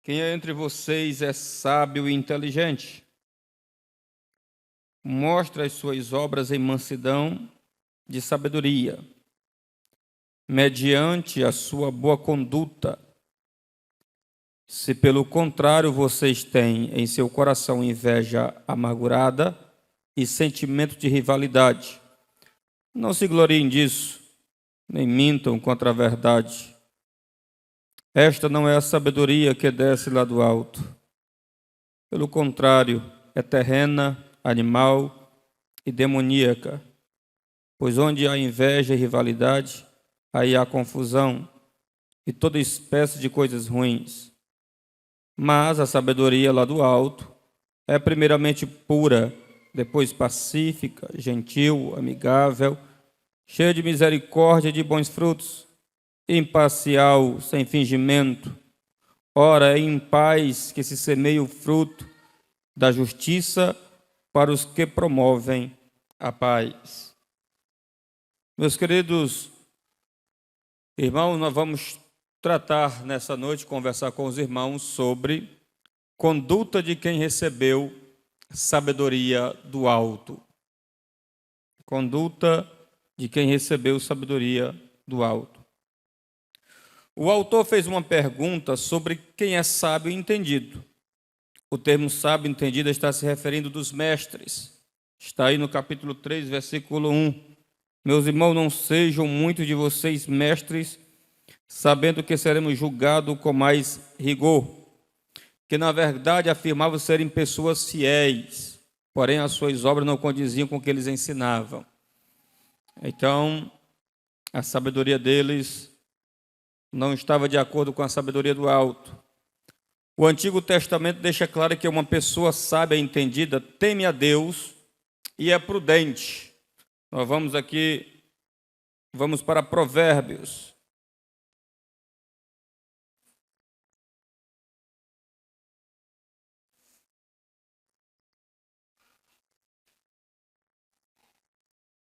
Quem entre vocês é sábio e inteligente? Mostra as suas obras em mansidão de sabedoria, mediante a sua boa conduta. Se pelo contrário vocês têm em seu coração inveja amargurada e sentimento de rivalidade, não se gloriem disso, nem mintam contra a verdade. Esta não é a sabedoria que desce lá do alto. Pelo contrário, é terrena, animal e demoníaca. Pois onde há inveja e rivalidade, aí há confusão e toda espécie de coisas ruins. Mas a sabedoria lá do alto é primeiramente pura, depois pacífica, gentil, amigável, cheia de misericórdia e de bons frutos, imparcial, sem fingimento. Ora, é em paz que se semeia o fruto da justiça para os que promovem a paz. Meus queridos irmãos, nós vamos tratar nessa noite, conversar com os irmãos sobre conduta de quem recebeu sabedoria do alto. Conduta de quem recebeu sabedoria do alto. O autor fez uma pergunta sobre quem é sábio e entendido. O termo sábio e entendido está se referindo dos mestres. Está aí no capítulo 3, versículo 1. Meus irmãos, não sejam muitos de vocês mestres, sabendo que seremos julgados com mais rigor, que na verdade afirmavam serem pessoas fiéis, porém as suas obras não condiziam com o que eles ensinavam. Então, a sabedoria deles não estava de acordo com a sabedoria do alto. O Antigo Testamento deixa claro que uma pessoa sábia e entendida teme a Deus e é prudente. Nós vamos para Provérbios.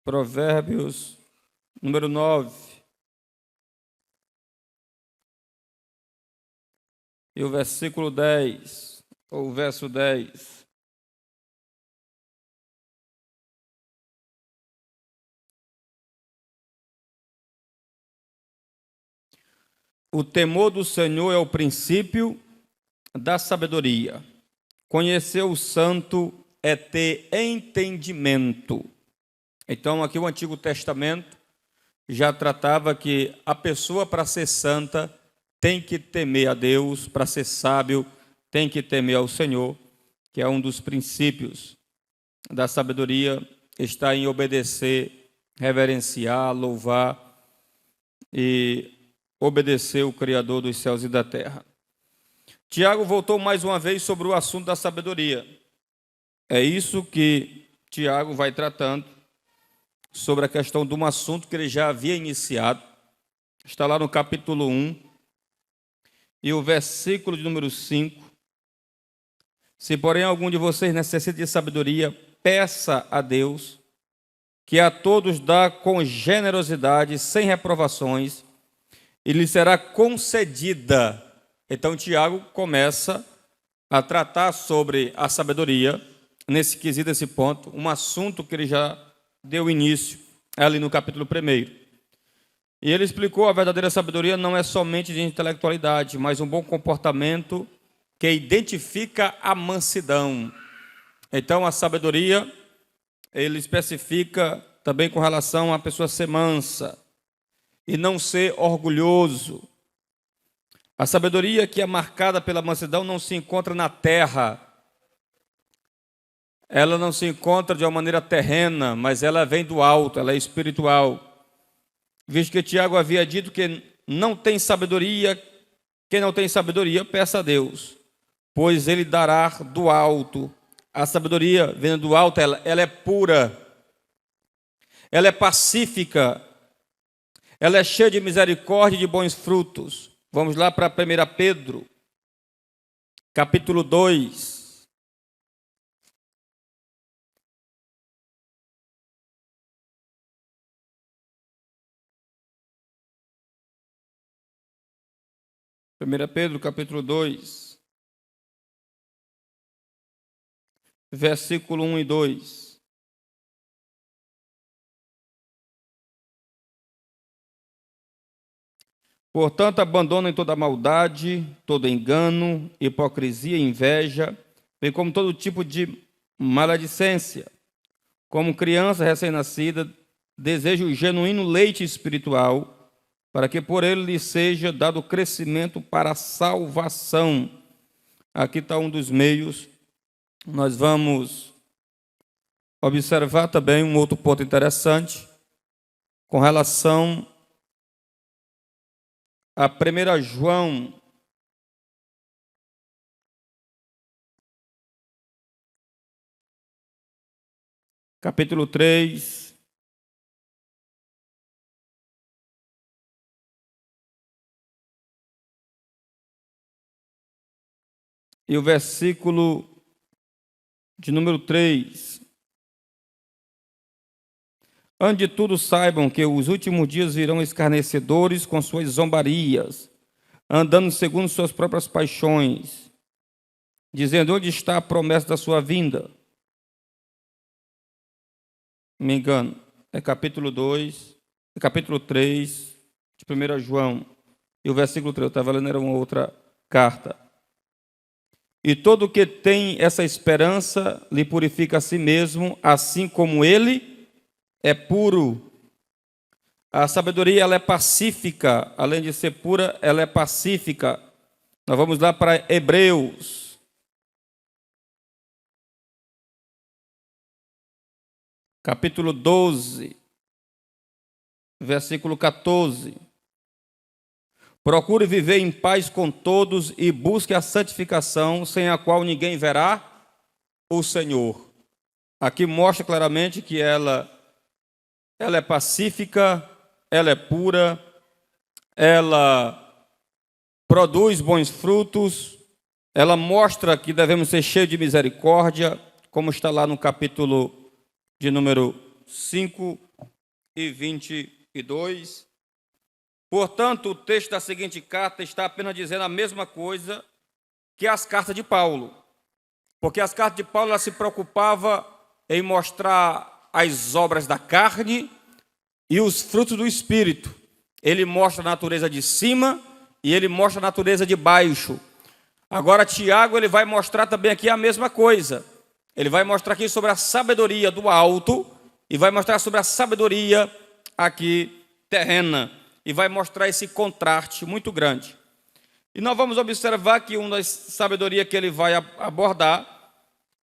Provérbios, número 9. E o versículo 10, ou o verso 10. O temor do Senhor é o princípio da sabedoria. Conhecer o santo é ter entendimento. Então, aqui o Antigo Testamento já tratava que a pessoa, para ser santa, tem que temer a Deus, para ser sábio, tem que temer ao Senhor, que é um dos princípios da sabedoria, está em obedecer, reverenciar, louvar e obedecer o Criador dos céus e da terra. Tiago voltou mais uma vez sobre o assunto da sabedoria. É isso que Tiago vai tratando, sobre a questão de um assunto que ele já havia iniciado. Está lá no capítulo 1, e o versículo de número 5. Se, porém, algum de vocês necessita de sabedoria, peça a Deus, que a todos dá com generosidade, sem reprovações, e lhe será concedida. Então, Tiago começa a tratar sobre a sabedoria, nesse quesito, nesse ponto, um assunto que ele já deu início ali no capítulo 1. E ele explicou: a verdadeira sabedoria não é somente de intelectualidade, mas um bom comportamento que identifica a mansidão. Então, a sabedoria, ele especifica também com relação à pessoa ser mansa e não ser orgulhoso. A sabedoria que é marcada pela mansidão não se encontra na terra. Ela não se encontra de uma maneira terrena, mas ela vem do alto, ela é espiritual. Visto que Tiago havia dito que não tem sabedoria, quem não tem sabedoria, peça a Deus, pois ele dará do alto. A sabedoria vindo do alto, ela é pura, ela é pacífica, ela é cheia de misericórdia e de bons frutos. Vamos lá para 1 Pedro, capítulo 2. Primeira Pedro, capítulo 2. versículo 1 e 2. Portanto, abandonem toda maldade, todo engano, hipocrisia e inveja, bem como todo tipo de maledicência. Como criança recém-nascida, deseja o genuíno leite espiritual, para que por ele lhe seja dado crescimento para a salvação. Aqui está um dos meios. Nós vamos observar também um outro ponto interessante com relação a 1 João, capítulo 3, e o versículo de número 3. Antes de tudo, saibam que os últimos dias virão escarnecedores com suas zombarias, andando segundo suas próprias paixões, dizendo: onde está a promessa da sua vinda? Me engano, é capítulo 2, capítulo 3 de 1 João, e o versículo 3, eu estava lendo, era uma outra carta. E todo que tem essa esperança lhe purifica a si mesmo, assim como ele é puro. A sabedoria, ela é pacífica, além de ser pura, ela é pacífica. Nós vamos lá para Hebreus, capítulo 12, versículo 14. Procure viver em paz com todos e busque a santificação, sem a qual ninguém verá o Senhor. Aqui mostra claramente que ela é pacífica, ela é pura, ela produz bons frutos, ela mostra que devemos ser cheios de misericórdia, como está lá no capítulo de número 5 e 22. Portanto, o texto da seguinte carta está apenas dizendo a mesma coisa que as cartas de Paulo, porque as cartas de Paulo ela se preocupava em mostrar as obras da carne e os frutos do Espírito. Ele mostra a natureza de cima e ele mostra a natureza de baixo. Agora Tiago ele vai mostrar também aqui a mesma coisa. Ele vai mostrar aqui sobre a sabedoria do alto e vai mostrar sobre a sabedoria aqui terrena. E vai mostrar esse contraste muito grande. E nós vamos observar que uma das sabedorias que ele vai abordar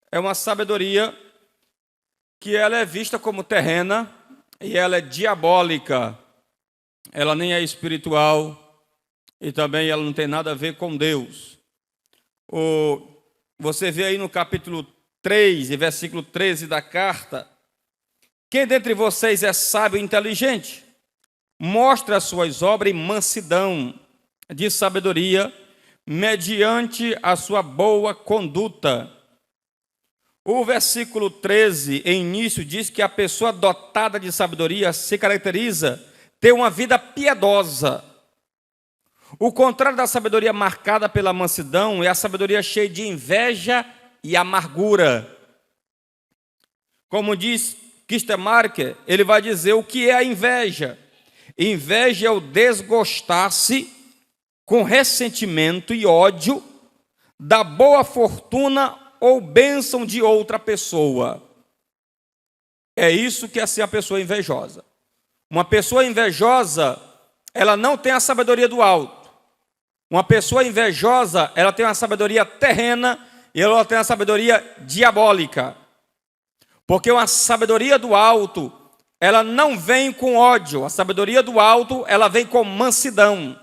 é uma sabedoria que ela é vista como terrena e ela é diabólica. Ela nem é espiritual e também ela não tem nada a ver com Deus. Você vê aí no capítulo 3 e versículo 13 da carta: quem dentre vocês é sábio e inteligente? Mostre as suas obras em mansidão de sabedoria, mediante a sua boa conduta. O versículo 13, em início, diz que a pessoa dotada de sabedoria se caracteriza ter uma vida piedosa. O contrário da sabedoria marcada pela mansidão é a sabedoria cheia de inveja e amargura. Como diz Kistemarker, ele vai dizer o que é a inveja. Inveja é o desgostar-se com ressentimento e ódio da boa fortuna ou bênção de outra pessoa. É isso que é assim a pessoa invejosa. Uma pessoa invejosa, ela não tem a sabedoria do alto. Uma pessoa invejosa, ela tem uma sabedoria terrena e ela tem uma sabedoria diabólica. Porque uma sabedoria do alto, ela não vem com ódio. A sabedoria do alto, ela vem com mansidão.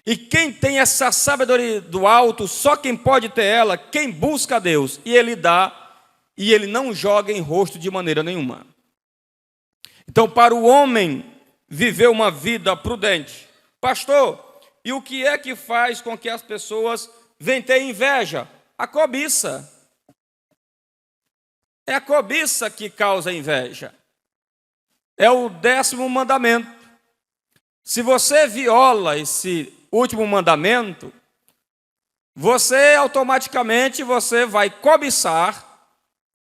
E quem tem essa sabedoria do alto, só quem pode ter ela, quem busca a Deus. E Ele dá, e Ele não joga em rosto de maneira nenhuma. Então, para o homem viver uma vida prudente, pastor, e o que é que faz com que as pessoas venham ter inveja? A cobiça. É a cobiça que causa inveja. É o 10º mandamento. Se você viola esse último mandamento, você automaticamente você vai cobiçar,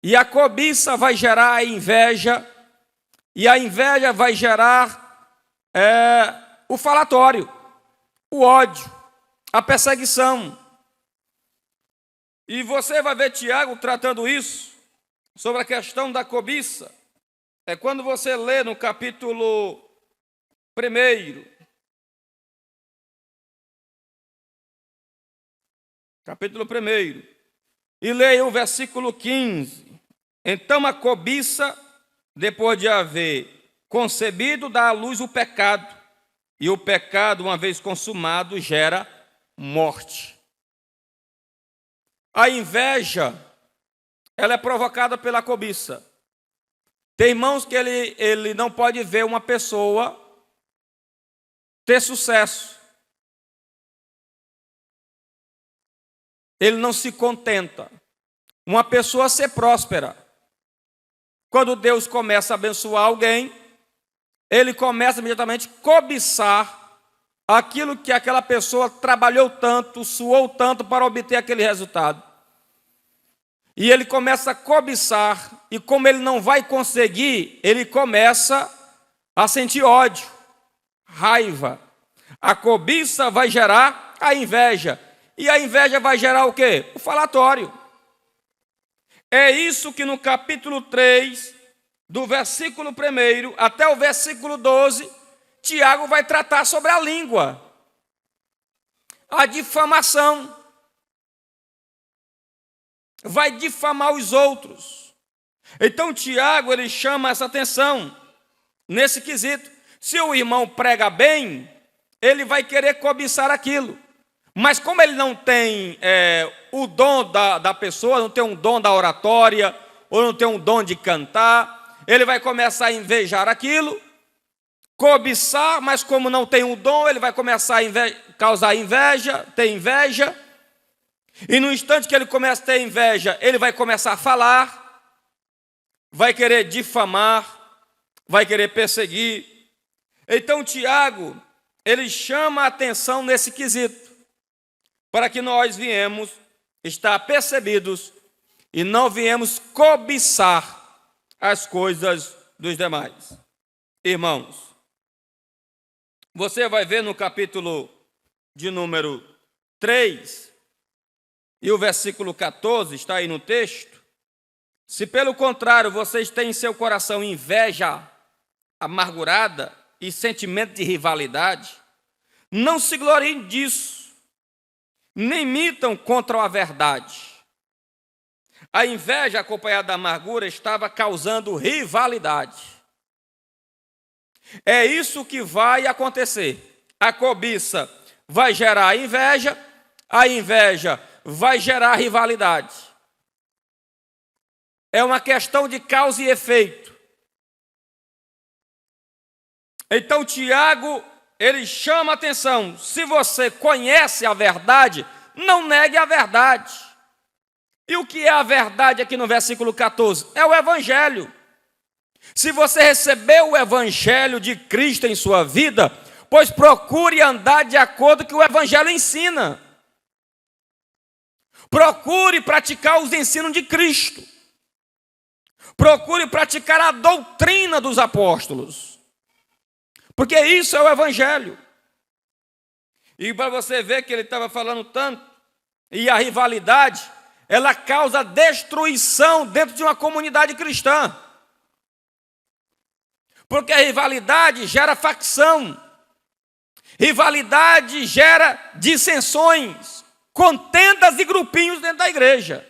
e a cobiça vai gerar a inveja, e a inveja vai gerar o falatório, o ódio, a perseguição. E você vai ver Tiago tratando isso, sobre a questão da cobiça. É quando você lê no capítulo 1, e leia o versículo 15. Então a cobiça, depois de haver concebido, dá à luz o pecado, e o pecado, uma vez consumado, gera morte. A inveja, ela é provocada pela cobiça. Tem irmãos que ele não pode ver uma pessoa ter sucesso. Ele não se contenta. Uma pessoa ser próspera. Quando Deus começa a abençoar alguém, ele começa imediatamente a cobiçar aquilo que aquela pessoa trabalhou tanto, suou tanto para obter aquele resultado. E ele começa a cobiçar, e como ele não vai conseguir, ele começa a sentir ódio, raiva. A cobiça vai gerar a inveja. E a inveja vai gerar o quê? O falatório. É isso que no capítulo 3, do versículo 1 até o versículo 12, Tiago vai tratar sobre a língua, a difamação. Vai difamar os outros. Então Tiago, ele chama essa atenção nesse quesito. Se o irmão prega bem, ele vai querer cobiçar aquilo. Mas como ele não tem o dom da pessoa, não tem um dom da oratória, ou não tem um dom de cantar, ele vai começar a invejar aquilo, cobiçar, mas como não tem um dom, ele vai começar a causar inveja, ter inveja. E no instante que ele começa a ter inveja, ele vai começar a falar, vai querer difamar, vai querer perseguir. Então Tiago, ele chama a atenção nesse quesito, para que nós viemos estar percebidos e não viemos cobiçar as coisas dos demais. Irmãos, você vai ver no capítulo de número 3, e o versículo 14 está aí no texto. Se pelo contrário vocês têm em seu coração inveja amargurada e sentimento de rivalidade, não se gloriem disso, nem mintam contra a verdade. A inveja acompanhada da amargura estava causando rivalidade. É isso que vai acontecer. A cobiça vai gerar inveja, a inveja vai gerar rivalidade. É uma questão de causa e efeito. Então Tiago, ele chama a atenção. Se você conhece a verdade, não negue a verdade. E o que é a verdade aqui no versículo 14? É o Evangelho. Se você recebeu o Evangelho de Cristo em sua vida, pois procure andar de acordo com o que o Evangelho ensina. Procure praticar os ensinos de Cristo. Procure praticar a doutrina dos apóstolos. Porque isso é o Evangelho. E para você ver que ele estava falando tanto, e a rivalidade, ela causa destruição dentro de uma comunidade cristã. Porque a rivalidade gera facção. Rivalidade gera dissensões, contendas e grupinhos dentro da igreja.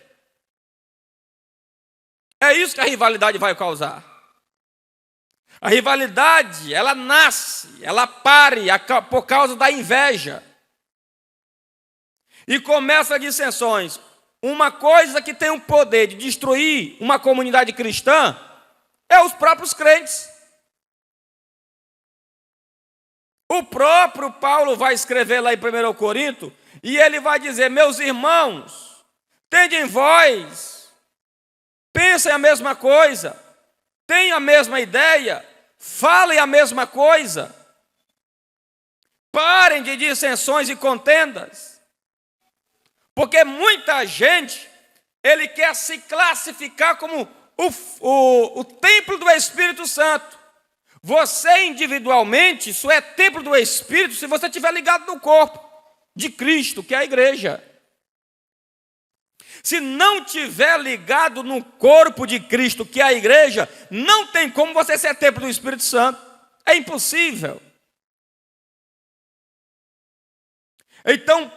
É isso que a rivalidade vai causar. A rivalidade, ela nasce, ela pare por causa da inveja. E começa dissensões. Uma coisa que tem o poder de destruir uma comunidade cristã é os próprios crentes. O próprio Paulo vai escrever lá em 1 Corinto, e ele vai dizer: meus irmãos, tende em vós, pensem a mesma coisa, tenham a mesma ideia, falem a mesma coisa, parem de dissensões e contendas, Porque muita gente, ele quer se classificar como o templo do Espírito Santo. Você individualmente, isso é templo do Espírito se você estiver ligado no corpo de Cristo, que é a igreja. Se não estiver ligado no corpo de Cristo, que é a igreja, não tem como você ser templo do Espírito Santo. É impossível. Então,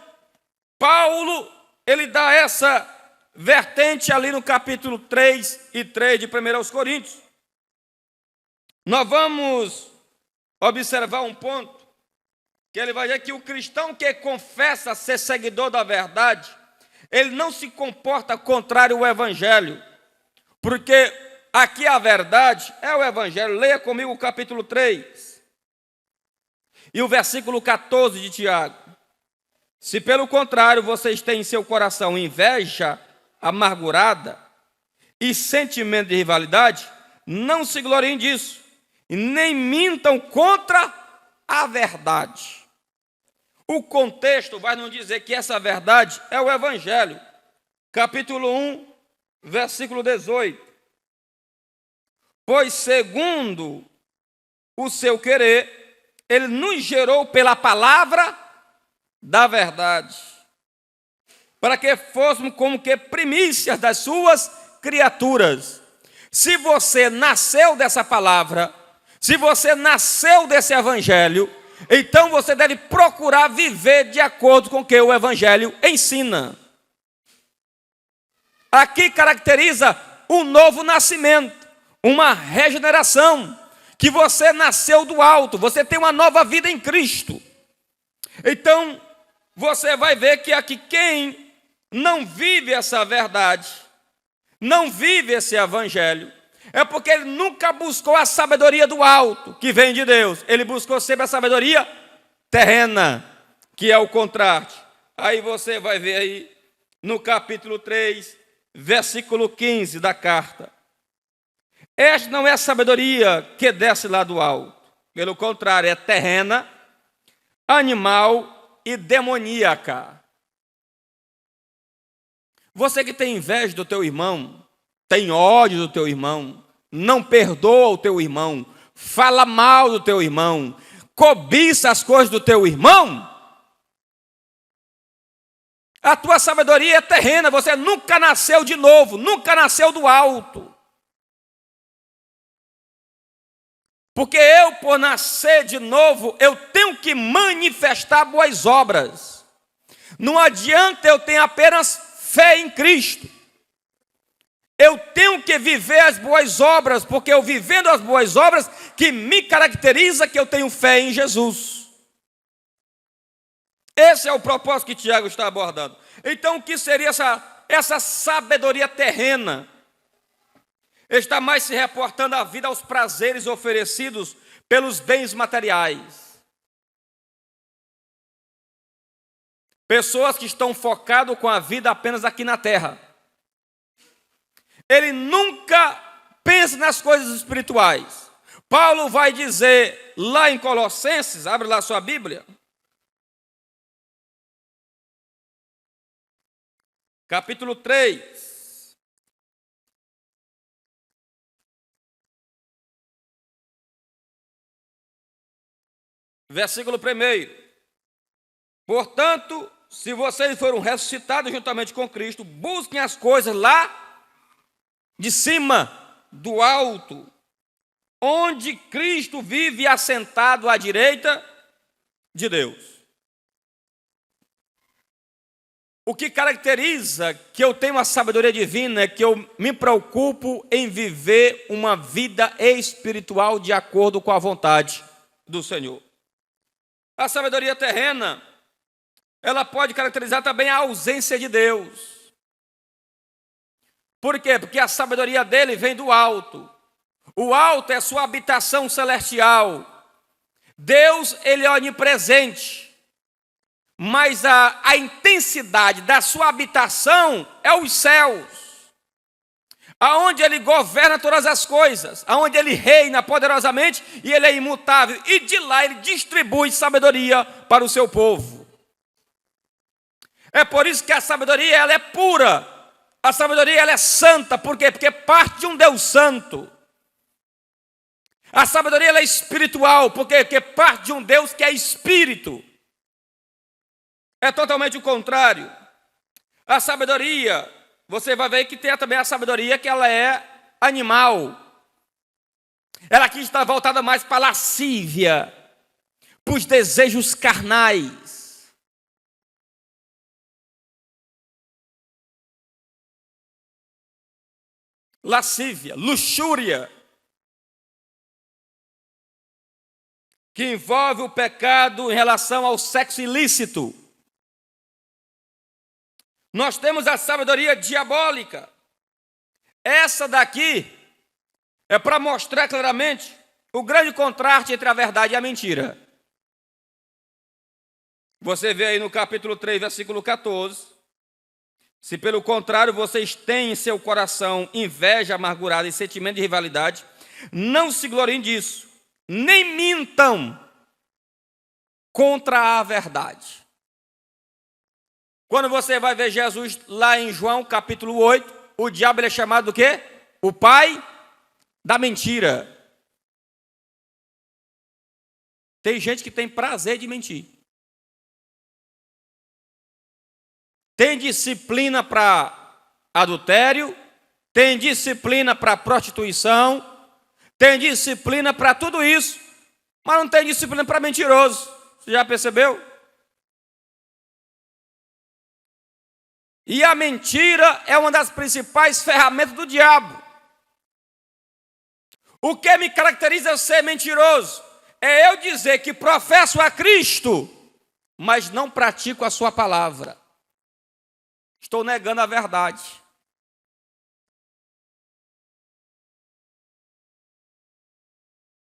Paulo, ele dá essa vertente ali no capítulo 3 e 3 de 1 Coríntios. Nós vamos observar um ponto, que ele vai dizer que o cristão que confessa ser seguidor da verdade, ele não se comporta contrário ao evangelho, porque aqui a verdade é o evangelho. Leia comigo o capítulo 3 e o versículo 14 de Tiago. Se pelo contrário vocês têm em seu coração inveja amargurada e sentimento de rivalidade, não se gloriem disso, e nem mintam contra a verdade. O contexto vai nos dizer que essa verdade é o Evangelho. Capítulo 1, versículo 18. Pois segundo o seu querer, ele nos gerou pela palavra da verdade, para que fôssemos como que primícias das suas criaturas. Se você nasceu dessa palavra, se você nasceu desse evangelho, então você deve procurar viver de acordo com o que o evangelho ensina. Aqui caracteriza um novo nascimento, uma regeneração, que você nasceu do alto, você tem uma nova vida em Cristo. Então, você vai ver que aqui quem não vive essa verdade, não vive esse evangelho, é porque ele nunca buscou a sabedoria do alto, que vem de Deus. Ele buscou sempre a sabedoria terrena, que é o contraste. Aí você vai ver aí no capítulo 3, versículo 15 da carta. Esta não é a sabedoria que desce lá do alto. Pelo contrário, é terrena, animal e demoníaca. Você que tem inveja do teu irmão, tem ódio do teu irmão, não perdoa o teu irmão, fala mal do teu irmão, cobiça as coisas do teu irmão, a tua sabedoria é terrena, você nunca nasceu de novo, nunca nasceu do alto. Porque eu, por nascer de novo, eu tenho que manifestar boas obras. Não adianta eu ter apenas fé em Cristo. Eu tenho que viver as boas obras, porque eu vivendo as boas obras que me caracteriza que eu tenho fé em Jesus. Esse é o propósito que Tiago está abordando. Então, o que seria essa sabedoria terrena? Está mais se reportando a vida aos prazeres oferecidos pelos bens materiais. Pessoas que estão focadas com a vida apenas aqui na terra. Ele nunca pensa nas coisas espirituais. Paulo vai dizer lá em Colossenses, abre lá sua Bíblia, capítulo 3, versículo 1. Portanto, se vocês foram ressuscitados juntamente com Cristo, busquem as coisas lá de cima, do alto, onde Cristo vive assentado à direita de Deus. O que caracteriza que eu tenho a sabedoria divina é que eu me preocupo em viver uma vida espiritual de acordo com a vontade do Senhor. A sabedoria terrena, ela pode caracterizar também a ausência de Deus. Por quê? Porque a sabedoria dele vem do alto. O alto é sua habitação celestial. Deus, ele é onipresente. Mas a intensidade da sua habitação é os céus. Aonde ele governa todas as coisas. Aonde ele reina poderosamente e ele é imutável. E de lá ele distribui sabedoria para o seu povo. É por isso que a sabedoria ela é pura. A sabedoria ela é santa. Por quê? Porque parte de um Deus santo. A sabedoria ela é espiritual. Por quê? Porque parte de um Deus que é espírito. É totalmente o contrário. A sabedoria, você vai ver que tem também a sabedoria que ela é animal. Ela aqui está voltada mais para a lascívia, para os desejos carnais. Lascívia, luxúria, que envolve o pecado em relação ao sexo ilícito. Nós temos a sabedoria diabólica. Essa daqui é para mostrar claramente o grande contraste entre a verdade e a mentira. Você vê aí no capítulo 3, versículo 14. Se pelo contrário vocês têm em seu coração inveja amargurada e sentimento de rivalidade, não se gloriem disso, nem mintam contra a verdade. Quando você vai ver Jesus lá em João capítulo 8, o diabo ele é chamado do quê? O pai da mentira. Tem gente que tem prazer de mentir. Tem disciplina para adultério, tem disciplina para prostituição, tem disciplina para tudo isso, mas não tem disciplina para mentiroso. Você já percebeu? E a mentira é uma das principais ferramentas do diabo. O que me caracteriza ser mentiroso é eu dizer que professo a Cristo, mas não pratico a sua palavra. Estou negando a verdade.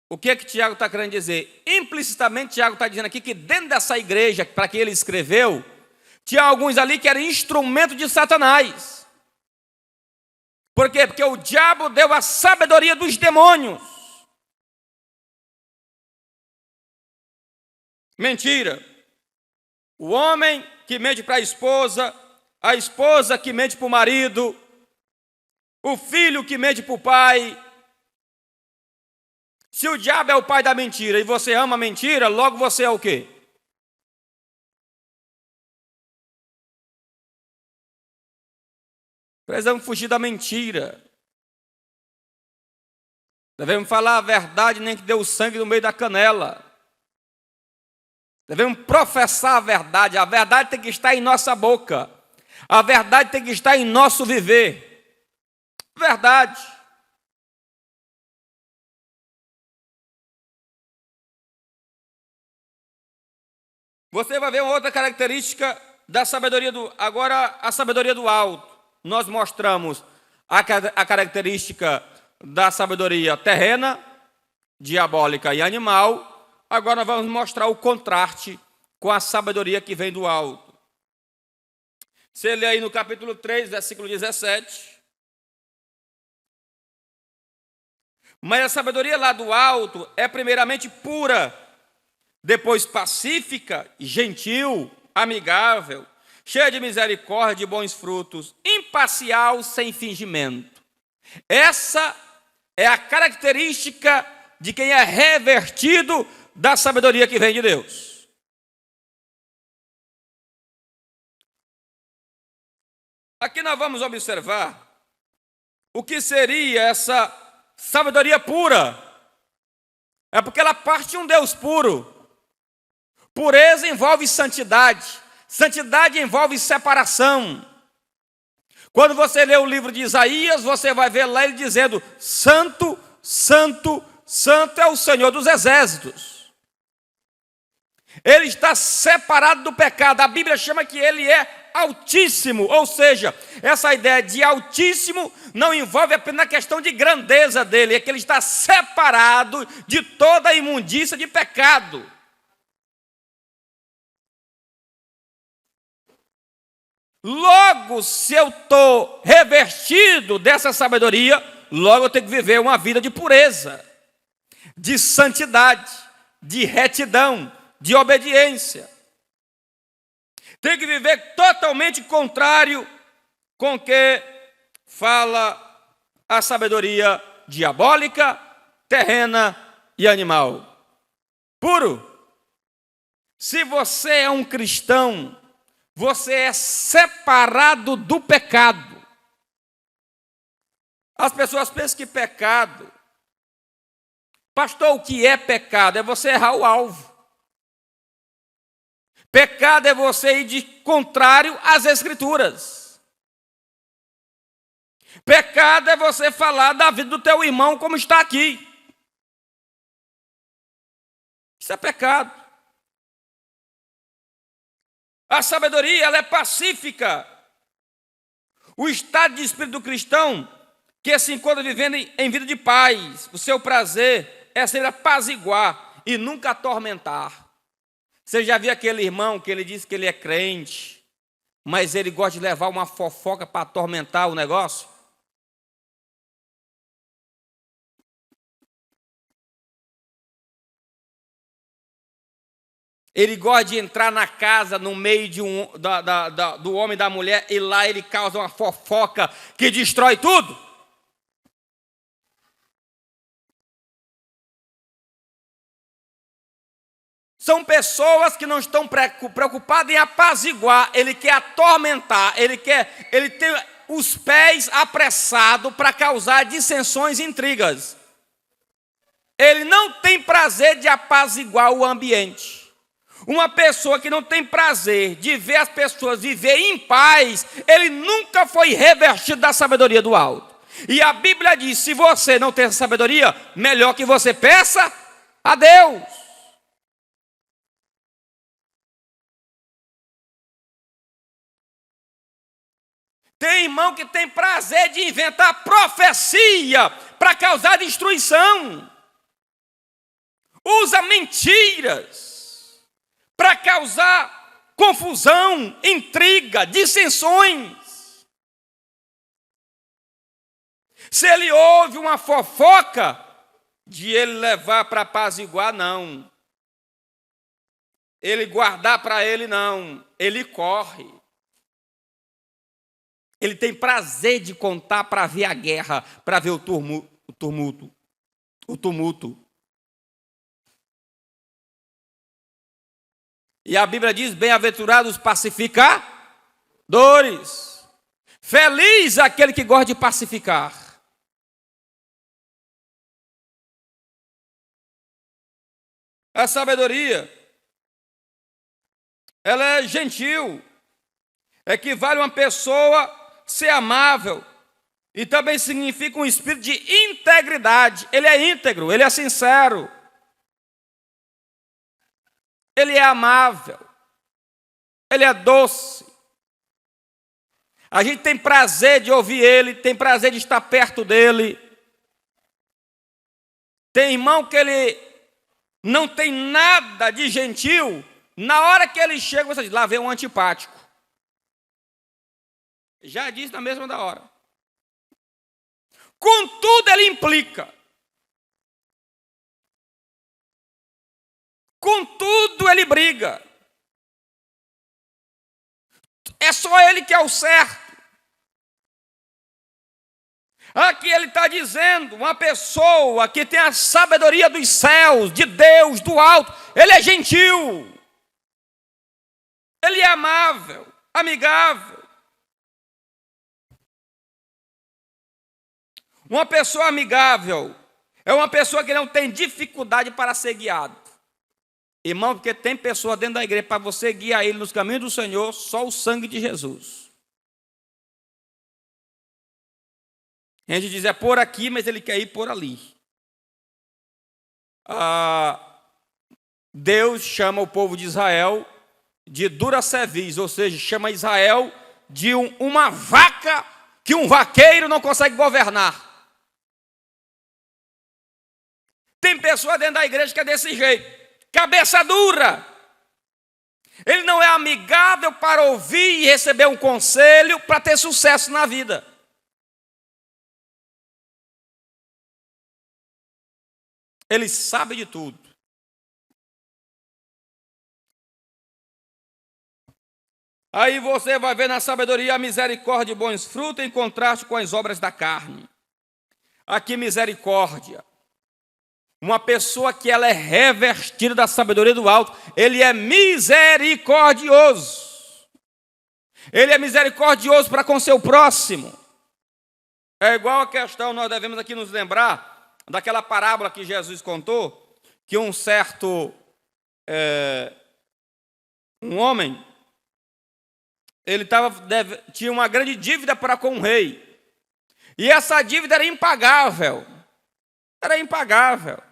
O que é que Tiago está querendo dizer? Implicitamente, Tiago está dizendo aqui que dentro dessa igreja, para que ele escreveu, tinha alguns ali que eram instrumento de Satanás. Por quê? Porque o diabo deu a sabedoria dos demônios. Mentira. O homem que mente para a esposa que mente para o marido, o filho que mente para o pai. Se o diabo é o pai da mentira e você ama a mentira, logo você é o quê? Precisamos fugir da mentira. Devemos falar a verdade, nem que dê o sangue no meio da canela. Devemos professar a verdade. A verdade tem que estar em nossa boca. A verdade tem que estar em nosso viver. Verdade. Você vai ver uma outra característica da sabedoria agora a sabedoria do alto. Nós mostramos a característica da sabedoria terrena, diabólica e animal. Agora nós vamos mostrar o contraste com a sabedoria que vem do alto. Você lê aí no capítulo 3, versículo 17. Mas a sabedoria lá do alto é primeiramente pura, depois pacífica, gentil, amigável, cheia de misericórdia e bons frutos, imparcial, sem fingimento. Essa é a característica de quem é revertido da sabedoria que vem de Deus. Aqui nós vamos observar o que seria essa sabedoria pura. É porque ela parte de um Deus puro. Pureza envolve santidade. Santidade envolve separação. Quando você lê o livro de Isaías, você vai ver lá ele dizendo: Santo, Santo, Santo é o Senhor dos exércitos. Ele está separado do pecado. A Bíblia chama que ele é altíssimo. Ou seja, essa ideia de altíssimo não envolve apenas a questão de grandeza dele. É que ele está separado de toda a imundícia de pecado. Logo, se eu estou revestido dessa sabedoria, logo eu tenho que viver uma vida de pureza, de santidade, de retidão, de obediência. tem que viver totalmente contrário com o que fala a sabedoria diabólica, terrena e animal. Puro. Se você é um cristão, você é separado do pecado. As pessoas pensam que pecado... Pastor, o que é pecado? É você errar o alvo. Pecado é você ir de contrário às Escrituras. Pecado é você falar da vida do teu irmão como está aqui. Isso é pecado. A sabedoria, ela é pacífica. O estado de espírito do cristão, que se encontra vivendo em vida de paz, o seu prazer é ser apaziguar e nunca atormentar. Você já viu aquele irmão que ele diz que ele é crente, mas ele gosta de levar uma fofoca para atormentar o negócio? Ele gosta de entrar na casa, no meio do homem e da mulher, e lá ele causa uma fofoca que destrói tudo. São pessoas que não estão preocupadas em apaziguar, ele quer atormentar, ele tem os pés apressados para causar dissensões e intrigas. Ele não tem prazer de apaziguar o ambiente. Uma pessoa que não tem prazer de ver as pessoas viver em paz, ele nunca foi revestido da sabedoria do alto. E a Bíblia diz, se você não tem essa sabedoria, melhor que você peça a Deus. Tem irmão que tem prazer de inventar profecia para causar destruição. Usa mentiras para causar confusão, intriga, dissensões. Se ele ouve uma fofoca, de ele levar para apaziguar, não. Ele guardar para ele, não. Ele corre. Ele tem prazer de contar para ver a guerra, para ver o tumulto. E a Bíblia diz, bem-aventurados pacificadores. Feliz aquele que gosta de pacificar. A sabedoria, ela é gentil. Equivale a uma pessoa ser amável. E também significa um espírito de integridade. Ele é íntegro, ele é sincero. Ele é amável. Ele é doce. A gente tem prazer de ouvir ele, tem prazer de estar perto dele. Tem irmão que ele não tem nada de gentil. Na hora que ele chega, você diz, lá vem um antipático. Já disse na mesma da hora. Contudo, ele implica. Contudo, ele briga. É só ele que é o certo. Aqui ele está dizendo, uma pessoa que tem a sabedoria dos céus, de Deus, do alto, ele é gentil. Ele é amável, amigável. Uma pessoa amigável é uma pessoa que não tem dificuldade para ser guiado. Irmão, porque tem pessoa dentro da igreja para você guiar ele nos caminhos do Senhor, só o sangue de Jesus. A gente diz, é por aqui, mas ele quer ir por ali. Deus chama o povo de Israel de dura-cerviz, ou seja, chama Israel de uma vaca que um vaqueiro não consegue governar. Tem pessoa dentro da igreja que é desse jeito, cabeça dura. Ele não é amigável para ouvir e receber um conselho para ter sucesso na vida. Ele sabe de tudo. Aí você vai ver na sabedoria a misericórdia e bons frutos em contraste com as obras da carne. Aqui misericórdia. Uma pessoa que ela é revestida da sabedoria do alto, ele é misericordioso. Ele é misericordioso para com seu próximo. É igual a questão, nós devemos aqui nos lembrar daquela parábola que Jesus contou, que um certo um homem, ele tinha uma grande dívida para com o rei. E essa dívida era impagável. Era impagável.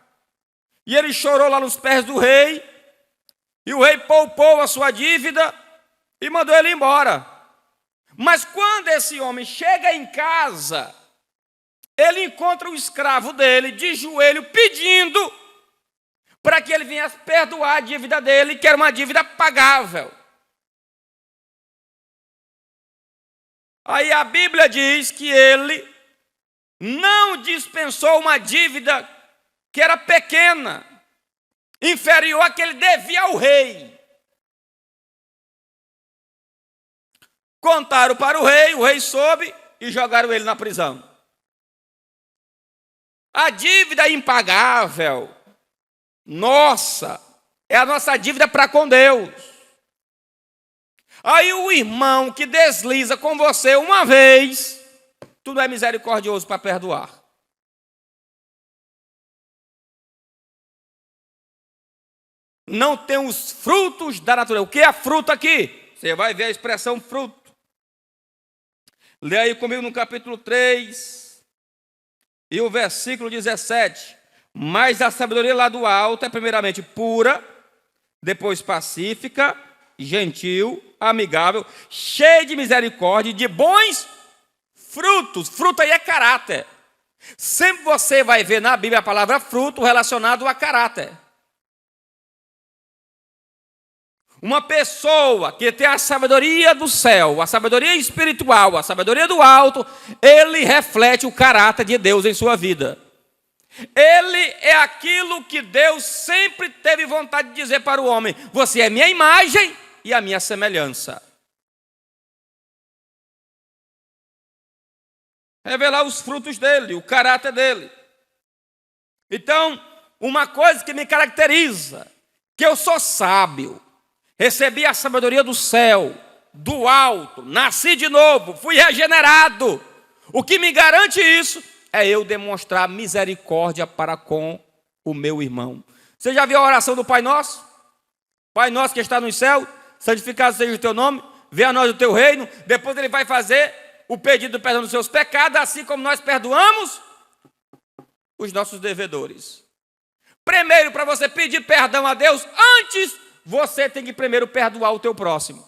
E ele chorou lá nos pés do rei, e o rei poupou a sua dívida e mandou ele embora. Mas quando esse homem chega em casa, ele encontra o escravo dele de joelho pedindo para que ele viesse perdoar a dívida dele, que era uma dívida pagável. Aí a Bíblia diz que ele não dispensou uma dívida que era pequena, inferior à que ele devia ao rei. Contaram para o rei soube e jogaram ele na prisão. A dívida impagável, nossa, é a nossa dívida para com Deus. Aí o irmão que desliza com você uma vez, tu não é misericordioso para perdoar. Não tem os frutos da natureza. O que é fruto aqui? Você vai ver a expressão fruto. Lê aí comigo no capítulo 3 e o versículo 17. Mas a sabedoria lá do alto é primeiramente pura, depois pacífica, gentil, amigável, cheia de misericórdia e de bons frutos. Fruto aí é caráter. Sempre você vai ver na Bíblia a palavra fruto relacionado a caráter. Uma pessoa que tem a sabedoria do céu, a sabedoria espiritual, a sabedoria do alto, ele reflete o caráter de Deus em sua vida. Ele é aquilo que Deus sempre teve vontade de dizer para o homem: você é minha imagem e a minha semelhança. Revelar os frutos dele, o caráter dele. Então, uma coisa que me caracteriza, que eu sou sábio, recebi a sabedoria do céu, do alto, nasci de novo, fui regenerado. O que me garante isso é eu demonstrar misericórdia para com o meu irmão. Você já viu a oração do Pai Nosso? Pai Nosso que está nos céus, santificado seja o teu nome, venha a nós o teu reino. Depois ele vai fazer o pedido do perdão dos seus pecados, assim como nós perdoamos os nossos devedores. Primeiro, para você pedir perdão a Deus, antes você tem que primeiro perdoar o teu próximo.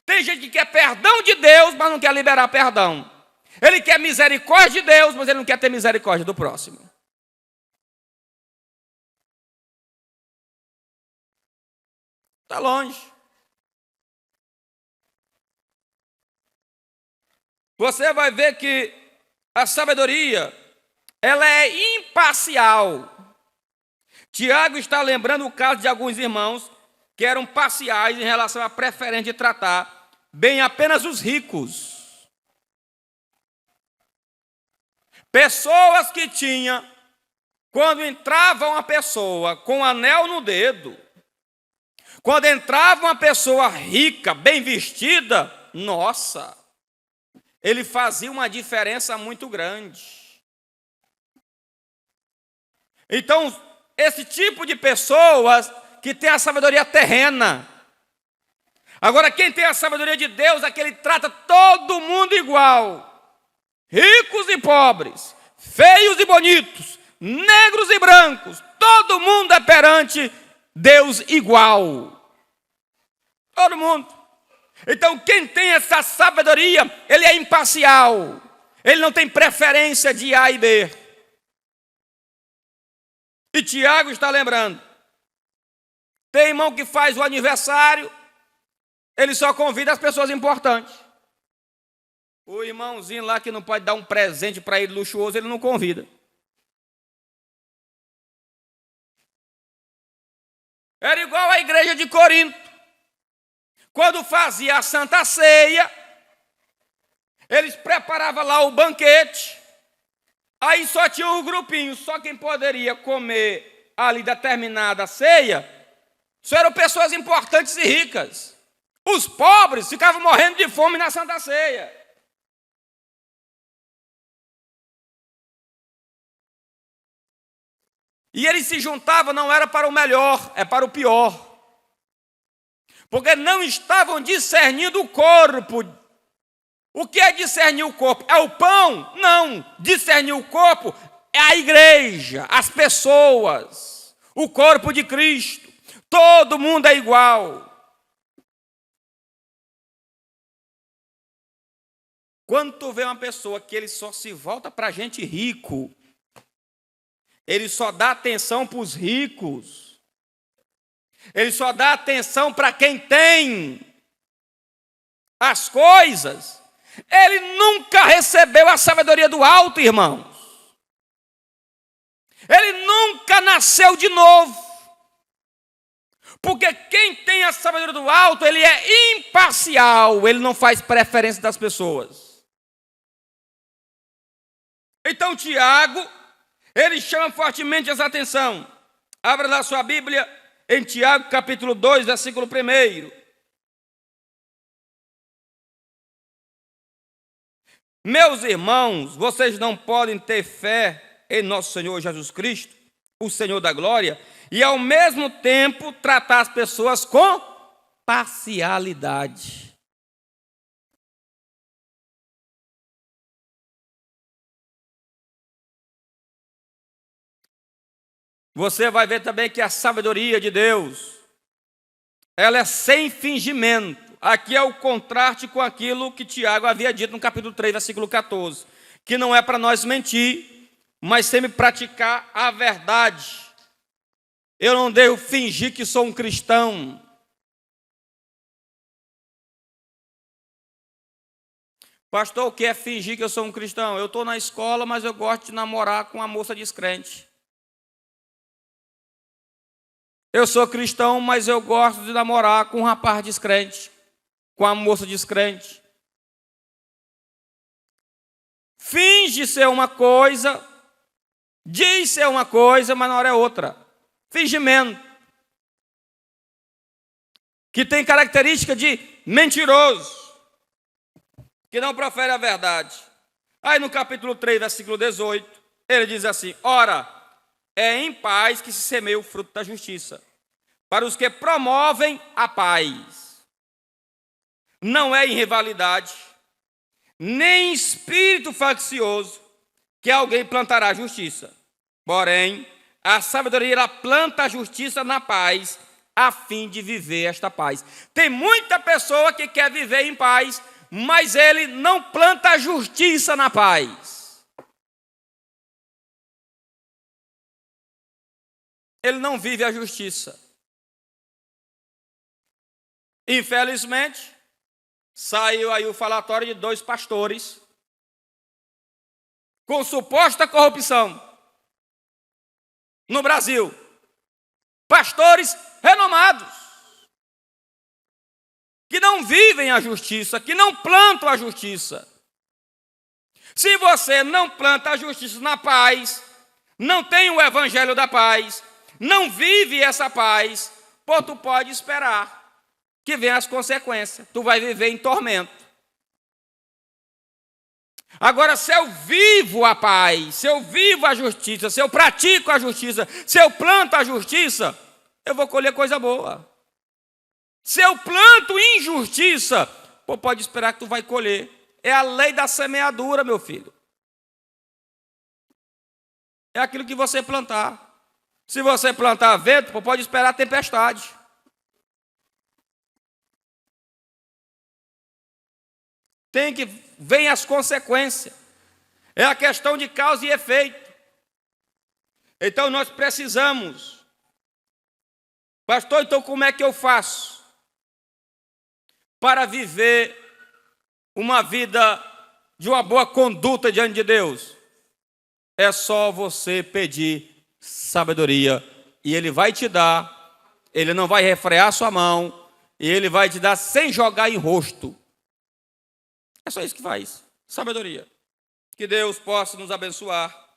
Tem gente que quer perdão de Deus, mas não quer liberar perdão. Ele quer misericórdia de Deus, mas ele não quer ter misericórdia do próximo. Está longe. Você vai ver que a sabedoria, ela é imparcial. Tiago está lembrando o caso de alguns irmãos que eram parciais em relação à preferência de tratar bem apenas os ricos. Pessoas que tinham, quando entrava uma pessoa com um anel no dedo, quando entrava uma pessoa rica, bem vestida, nossa, ele fazia uma diferença muito grande. Então, esse tipo de pessoas que tem a sabedoria terrena. Agora, quem tem a sabedoria de Deus é que ele trata todo mundo igual. Ricos e pobres, feios e bonitos, negros e brancos, todo mundo é perante Deus igual. Todo mundo. Então, quem tem essa sabedoria, ele é imparcial. Ele não tem preferência de A e B. E Tiago está lembrando. Tem irmão que faz o aniversário, ele só convida as pessoas importantes. O irmãozinho lá que não pode dar um presente para ele luxuoso, ele não convida. Era igual a igreja de Corinto. Quando fazia a Santa Ceia, eles preparavam lá o banquete, aí só tinha um grupinho, só quem poderia comer ali determinada ceia, só eram pessoas importantes e ricas. Os pobres ficavam morrendo de fome na Santa Ceia. E eles se juntavam, não era para o melhor, é para o pior. Porque não estavam discernindo o corpo. O que é discernir o corpo? É o pão? Não. Discernir o corpo é a igreja, as pessoas, o corpo de Cristo. Todo mundo é igual. Quando tu vê uma pessoa que ele só se volta para gente rico, ele só dá atenção para os ricos, ele só dá atenção para quem tem as coisas, ele nunca recebeu a sabedoria do alto, irmãos. Ele nunca nasceu de novo. Porque quem tem a sabedoria do alto, ele é imparcial, ele não faz preferência das pessoas. Então Tiago, ele chama fortemente essa atenção. Abra lá sua Bíblia em Tiago capítulo 2, versículo 1. Meus irmãos, vocês não podem ter fé em nosso Senhor Jesus Cristo, o Senhor da glória, e ao mesmo tempo tratar as pessoas com parcialidade. Você vai ver também que a sabedoria de Deus, ela é sem fingimento. Aqui é o contraste com aquilo que Tiago havia dito no capítulo 3, versículo 14, que não é para nós mentir, mas sempre praticar a verdade. Eu não devo fingir que sou um cristão. Pastor, o que é fingir que eu sou um cristão? Eu estou na escola, mas eu gosto de namorar com uma moça descrente. Eu sou cristão, mas eu gosto de namorar com um rapaz descrente, com uma moça descrente. Finge ser uma coisa, diz ser uma coisa, mas na hora é outra. Fingimento. Que tem característica de mentiroso, que não profere a verdade. Aí no capítulo 3, versículo 18, ele diz assim: ora, é em paz que se semeia o fruto da justiça, para os que promovem a paz. Não é em rivalidade, nem em espírito faccioso, que alguém plantará a justiça. Porém, a sabedoria ela planta a justiça na paz, a fim de viver esta paz. Tem muita pessoa que quer viver em paz, mas ele não planta a justiça na paz. Ele não vive a justiça. Infelizmente, saiu aí o falatório de 2 pastores com suposta corrupção no Brasil. Pastores renomados, que não vivem a justiça, que não plantam a justiça. Se você não planta a justiça na paz, não tem o evangelho da paz, não vive essa paz, pô, tu pode esperar que venham as consequências. Tu vai viver em tormento. Agora, se eu vivo a paz, se eu vivo a justiça, se eu pratico a justiça, se eu planto a justiça, eu vou colher coisa boa. Se eu planto injustiça, pô, pode esperar que tu vai colher. É a lei da semeadura, meu filho. É aquilo que você plantar. Se você plantar vento, pô, pode esperar tempestade. Tem que vem as consequências. É a questão de causa e efeito. Então nós precisamos. Pastor, então como é que eu faço para viver uma vida de uma boa conduta diante de Deus? É só você pedir sabedoria e Ele vai te dar. Ele não vai refrear sua mão. e Ele vai te dar sem jogar em rosto. É só isso que faz. Sabedoria. Que Deus possa nos abençoar